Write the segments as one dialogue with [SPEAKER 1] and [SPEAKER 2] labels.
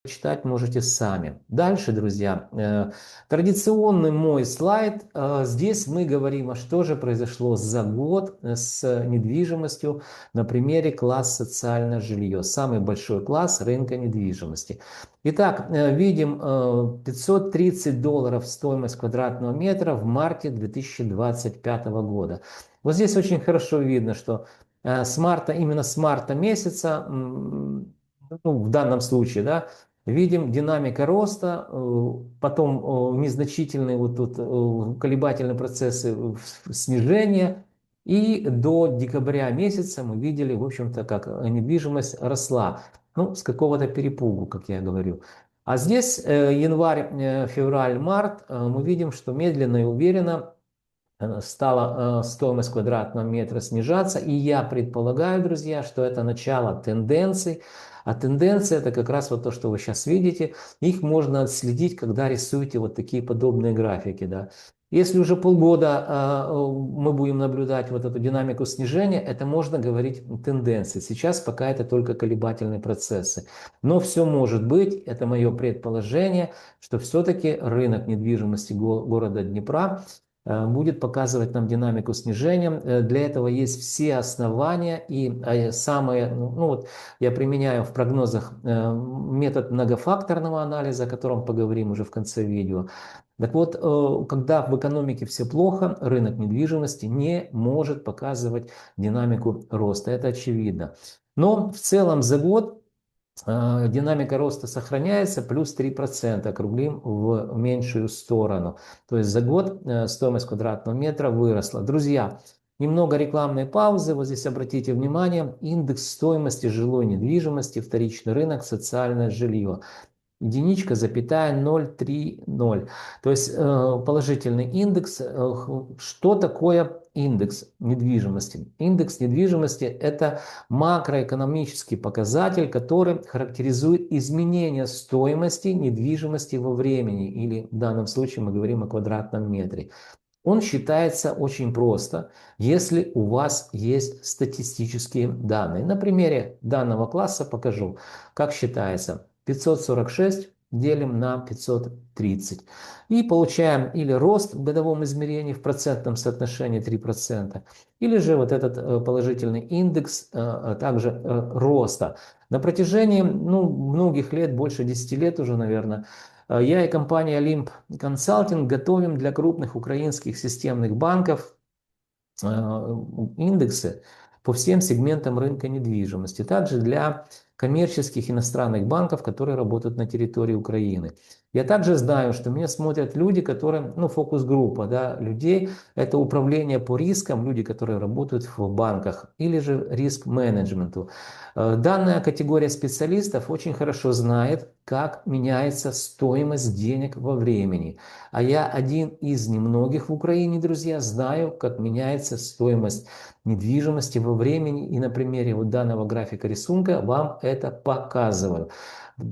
[SPEAKER 1] Читать можете сами. Дальше, друзья, традиционный мой слайд. Здесь мы говорим, а что же произошло за год с недвижимостью на примере класс социальное жилье. Самый большой класс рынка недвижимости. Итак, видим $530 стоимость квадратного метра в марте 2025 года. Вот здесь очень хорошо видно, что с марта, именно с марта месяца, ну, в данном случае, да, видим динамика роста, потом незначительные вот тут колебательные процессы снижения. И до декабря месяца мы видели, в общем-то, как недвижимость росла. Ну, с какого-то перепугу, как я говорю. А здесь январь, февраль, март, мы видим, что медленно и уверенно стала стоимость квадратного метра снижаться. И я предполагаю, друзья, что это начало тенденций. А тенденции это как раз вот то, что вы сейчас видите. Их можно отследить, когда рисуете вот такие подобные графики. Да. Если уже полгода мы будем наблюдать вот эту динамику снижения, это можно говорить тенденции. Сейчас пока это только колебательные процессы. Но все может быть, это мое предположение, что все-таки рынок недвижимости города Днепра будет показывать нам динамику снижения. Для этого есть все основания и самые, ну вот я применяю в прогнозах метод многофакторного анализа, о котором поговорим уже в конце видео. Так вот, когда в экономике все плохо, рынок недвижимости не может показывать динамику роста. Это очевидно. Но в целом за год динамика роста сохраняется, плюс 3%, округлим в меньшую сторону. То есть за год стоимость квадратного метра выросла. Друзья, немного рекламной паузы. Вот здесь обратите внимание, индекс стоимости жилой недвижимости, вторичный рынок, социальное жилье. Единичка, запятая 0,30. То есть положительный индекс. Что такое индекс недвижимости? Индекс недвижимости – это макроэкономический показатель, который характеризует изменение стоимости недвижимости во времени, или в данном случае мы говорим о квадратном метре. Он считается очень просто, если у вас есть статистические данные. На примере данного класса покажу, как считается. 546 делим на 530. И получаем или рост в годовом измерении в процентном соотношении 3%, или же вот этот положительный индекс также роста. На протяжении многих лет, больше 10 лет уже, наверное, я и компания Limp Consulting готовим для крупных украинских системных банков индексы по всем сегментам рынка недвижимости, также для коммерческих иностранных банков, которые работают на территории Украины. Я также знаю, что меня смотрят люди, которые, фокус-группа, да, людей, это управление по рискам, люди, которые работают в банках, или же риск-менеджменту. Данная категория специалистов очень хорошо знает, как меняется стоимость денег во времени. А я один из немногих в Украине, друзья, знаю, как меняется стоимость недвижимости во времени. И на примере вот данного графика рисунка вам это показываю.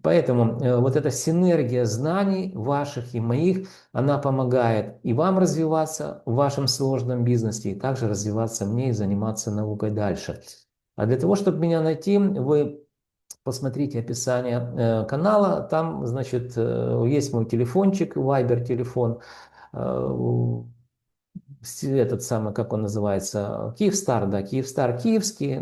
[SPEAKER 1] Поэтому вот эта синергия знаний ваших и моих, она помогает и вам развиваться в вашем сложном бизнесе, и также развиваться мне и заниматься наукой дальше. А для того, чтобы меня найти, вы посмотрите описание канала, там, значит, есть мой телефончик, Viber телефон, этот самый, как он называется, Киевстар, да, Киевстар киевский,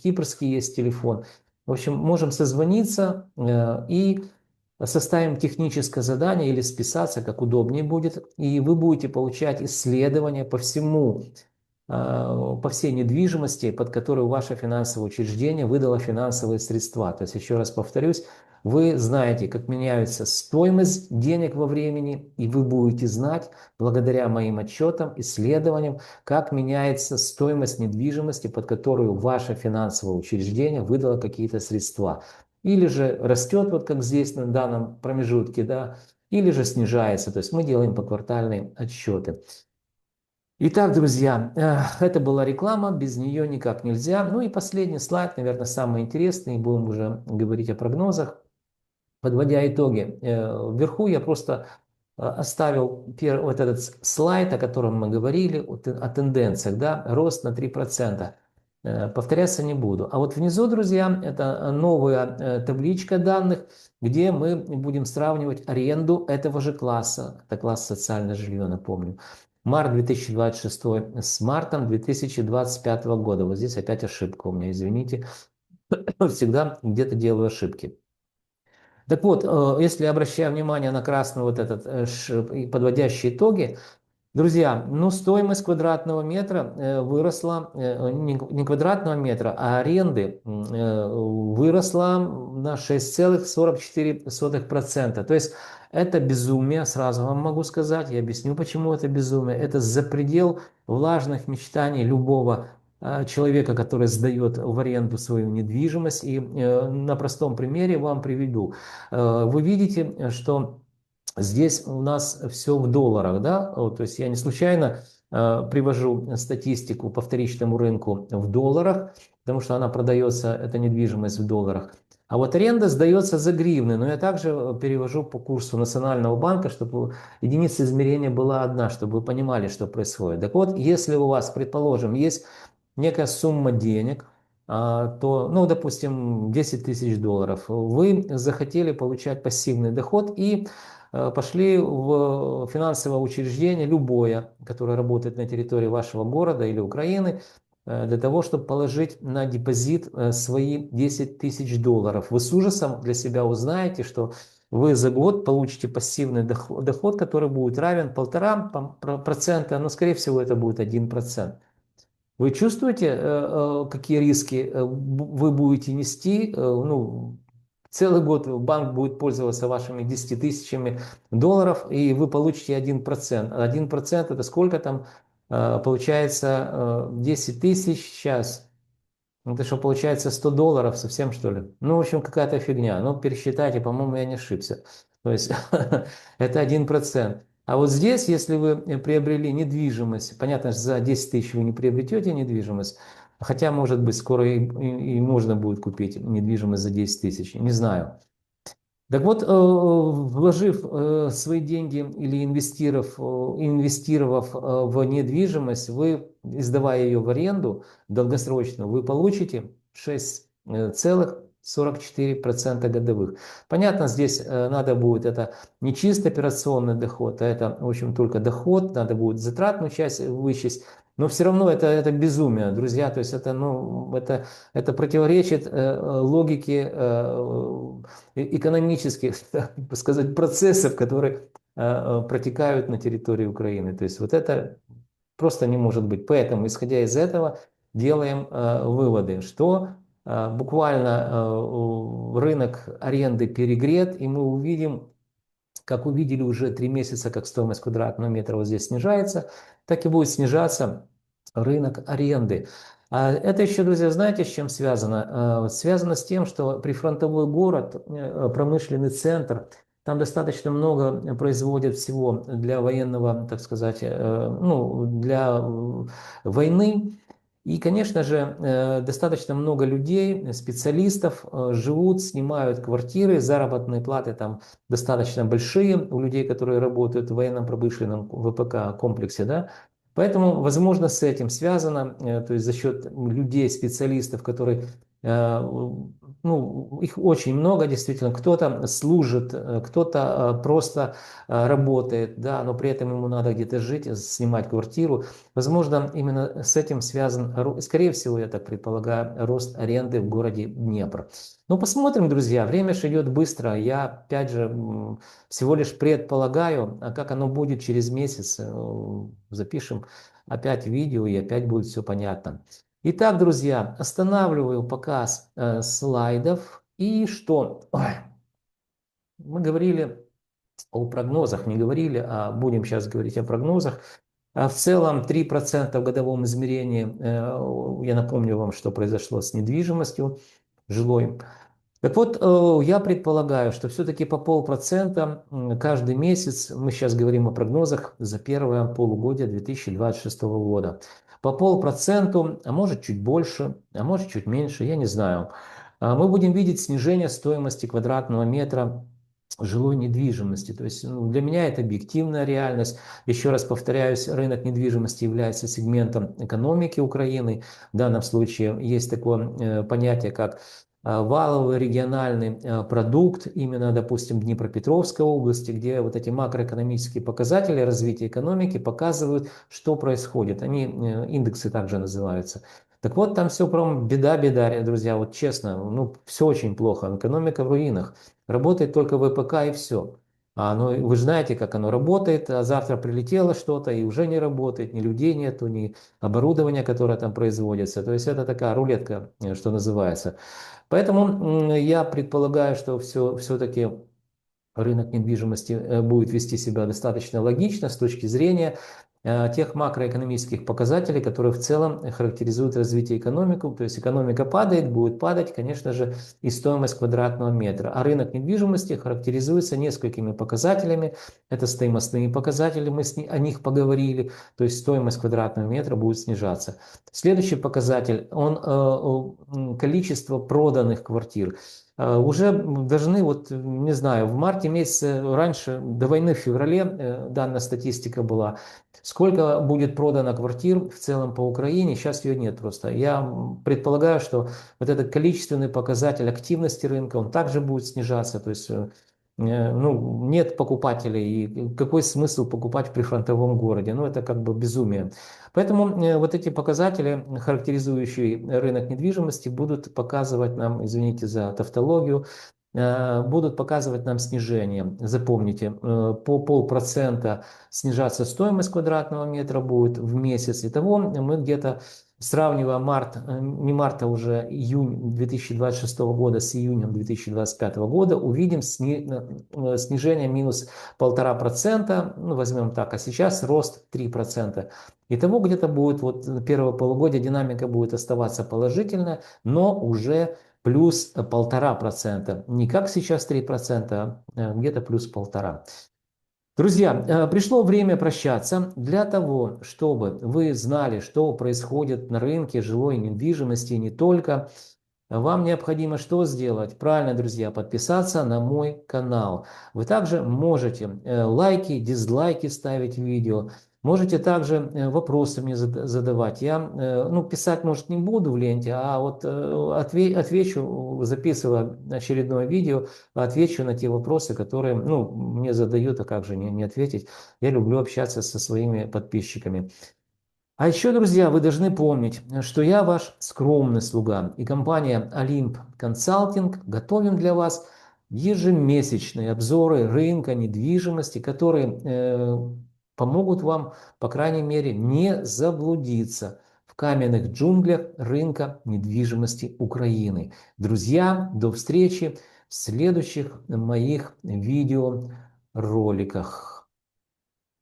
[SPEAKER 1] кипрский есть телефон. В общем, можем созвониться и составим техническое задание или списаться, как удобнее будет, и вы будете получать исследования по всей недвижимости, под которую ваше финансовое учреждение выдало финансовые средства. То есть, еще раз повторюсь, вы знаете, как меняется стоимость денег во времени, и вы будете знать, благодаря моим отчетам, исследованиям, как меняется стоимость недвижимости, под которую ваше финансовое учреждение выдало какие-то средства. Или же растет, вот как здесь на данном промежутке, да, или же снижается. То есть мы делаем поквартальные отчеты. Итак, друзья, это была реклама, без нее никак нельзя. Ну и последний слайд, наверное, самый интересный, будем уже говорить о прогнозах. Подводя итоги, вверху я просто оставил вот этот слайд, о котором мы говорили, о тенденциях, да, рост на 3%. Повторяться не буду. А вот внизу, друзья, это новая табличка данных, где мы будем сравнивать аренду этого же класса. Это класс социальное жилье, напомню. Март 2026 с мартом 2025 года. Вот здесь опять ошибка у меня, извините. Всегда где-то делаю ошибки. Так вот, если обращаю внимание на красный вот этот подводящие итоги, друзья, ну стоимость квадратного метра выросла, не квадратного метра, а аренды выросла на 6,44%. То есть это безумие, сразу вам могу сказать, я объясню, почему это безумие. Это за предел влажных мечтаний любого человека, который сдает в аренду свою недвижимость. И на простом примере вам приведу. Вы видите, что здесь у нас все в долларах, да, вот, то есть я не случайно привожу статистику по вторичному рынку в долларах, потому что она продается, эта недвижимость в долларах. А вот аренда сдается за гривны, но я также перевожу по курсу Национального банка, чтобы единица измерения была одна, чтобы вы понимали, что происходит. Так вот, если у вас, предположим, есть некая сумма денег, то, ну, допустим, 10 тысяч долларов, вы захотели получать пассивный доход и пошли в финансовое учреждение, любое, которое работает на территории вашего города или Украины, для того, чтобы положить на депозит свои 10 тысяч долларов. Вы с ужасом для себя узнаете, что вы за год получите пассивный доход, который будет равен 1,5%, но, скорее всего, это будет 1%. Вы чувствуете, какие риски вы будете нести? Ну, целый год банк будет пользоваться вашими 10 тысячами долларов, и вы получите 1%. 1% это сколько там? Получается 10 тысяч сейчас. Это что, получается 100 долларов совсем, что ли? Ну, в общем, какая-то фигня. Ну, пересчитайте, по-моему, я не ошибся. То есть это 1%. А вот здесь, если вы приобрели недвижимость, понятно, что за 10 тысяч вы не приобретете недвижимость, хотя, может быть, скоро и можно будет купить недвижимость за 10 тысяч, не знаю. Так вот, вложив свои деньги или инвестировав в недвижимость, вы, сдавая ее в аренду долгосрочно, вы получите 6,44% годовых. Понятно, здесь надо будет, это не чисто операционный доход, а это, в общем, только доход, надо будет затратную часть вычесть. Но все равно это безумие, друзья, то есть это, ну, это противоречит логике экономических, так сказать, процессов, которые протекают на территории Украины. То есть вот это просто не может быть. Поэтому, исходя из этого, делаем выводы, что буквально рынок аренды перегрет, и мы увидим, как увидели уже 3 месяца, как стоимость квадратного метра вот здесь снижается, так и будет снижаться рынок аренды. Это еще, друзья, знаете, с чем связано? Связано с тем, что прифронтовой город, промышленный центр, там достаточно много производят всего для военного, так сказать, ну, для войны. И, конечно же, достаточно много людей, специалистов живут, снимают квартиры, заработные платы там достаточно большие у людей, которые работают в военно-промышленном ВПК комплексе, да. Поэтому, возможно, с этим связано, то есть за счет людей, специалистов, которые, ну, их очень много, действительно, кто-то служит, кто-то просто работает, да, но при этом ему надо где-то жить, снимать квартиру. Возможно, именно с этим связан, скорее всего, я так предполагаю, рост аренды в городе Днепр. Ну, посмотрим, друзья, время же идет быстро. Я, опять же, всего лишь предполагаю, а как оно будет через месяц, запишем опять видео, и опять будет все понятно. Итак, друзья, останавливаю показ слайдов. И что? Ой, мы говорили о прогнозах, не говорили, а будем сейчас говорить о прогнозах. В целом 3% в годовом измерении, я напомню вам, что произошло с недвижимостью жилой. Так вот, я предполагаю, что все-таки по 0,5% каждый месяц, мы сейчас говорим о прогнозах за первое полугодие 2026 года, по 0,5%, а может чуть больше, а может чуть меньше, я не знаю, мы будем видеть снижение стоимости квадратного метра жилой недвижимости. То есть для меня это объективная реальность. Еще раз повторяюсь, рынок недвижимости является сегментом экономики Украины. В данном случае есть такое понятие, как валовый региональный продукт, именно, допустим, Днепропетровской области, где вот эти макроэкономические показатели развития экономики показывают, что происходит. Они, индексы также называются. Так вот, там все прям беда, друзья, вот честно, ну, все очень плохо, экономика в руинах. Работает только ВПК и все. Вы же знаете, как оно работает, а завтра прилетело что-то и уже не работает, ни людей нету, ни оборудования, которое там производится. То есть это такая рулетка, что называется. Поэтому я предполагаю, что все-таки рынок недвижимости будет вести себя достаточно логично с точки зрения тех макроэкономических показателей, которые в целом характеризуют развитие экономики. То есть экономика падает, будет падать, конечно же, и стоимость квадратного метра. А рынок недвижимости характеризуется несколькими показателями. Это стоимостные показатели, мы о них поговорили, то есть стоимость квадратного метра будет снижаться. Следующий показатель, количество проданных квартир. Уже должны, вот не знаю, в марте месяце, раньше, до войны в феврале, данная статистика была, сколько будет продано квартир в целом по Украине, сейчас ее нет просто. Я предполагаю, что вот этот количественный показатель активности рынка, он также будет снижаться, то есть ну, нет покупателей, и какой смысл покупать в прифронтовом городе? Ну, это как бы безумие. Поэтому вот эти показатели, характеризующие рынок недвижимости, будут показывать нам, извините за тавтологию, будут показывать нам снижение. Запомните, по полпроцента снижаться стоимость квадратного метра будет в месяц. Итого мы где-то, сравнивая не март, а уже июнь 2026 года с июнем 2025 года, увидим снижение минус 1,5%, ну, возьмем так, а сейчас рост 3%. Итого где-то будет, вот первое полугодие динамика будет оставаться положительная, но уже плюс 1,5%. Не как сейчас 3%, а где-то плюс 1,5%. Друзья, пришло время прощаться. Для того, чтобы вы знали, что происходит на рынке жилой недвижимости и не только, вам необходимо что сделать? Правильно, друзья, подписаться на мой канал. Вы также можете лайки, дизлайки ставить в видео. Можете также вопросы мне задавать. Я ну, писать, может, не буду в ленте, а вот отвечу, записывая очередное видео, отвечу на те вопросы, которые ну, мне задают, а как же не ответить. Я люблю общаться со своими подписчиками. А еще, друзья, вы должны помнить, что я ваш скромный слуга, и компания Olymp Consulting готовим для вас ежемесячные обзоры рынка недвижимости, которые помогут вам, по крайней мере, не заблудиться в каменных джунглях рынка недвижимости Украины. Друзья, до встречи в следующих моих видеороликах.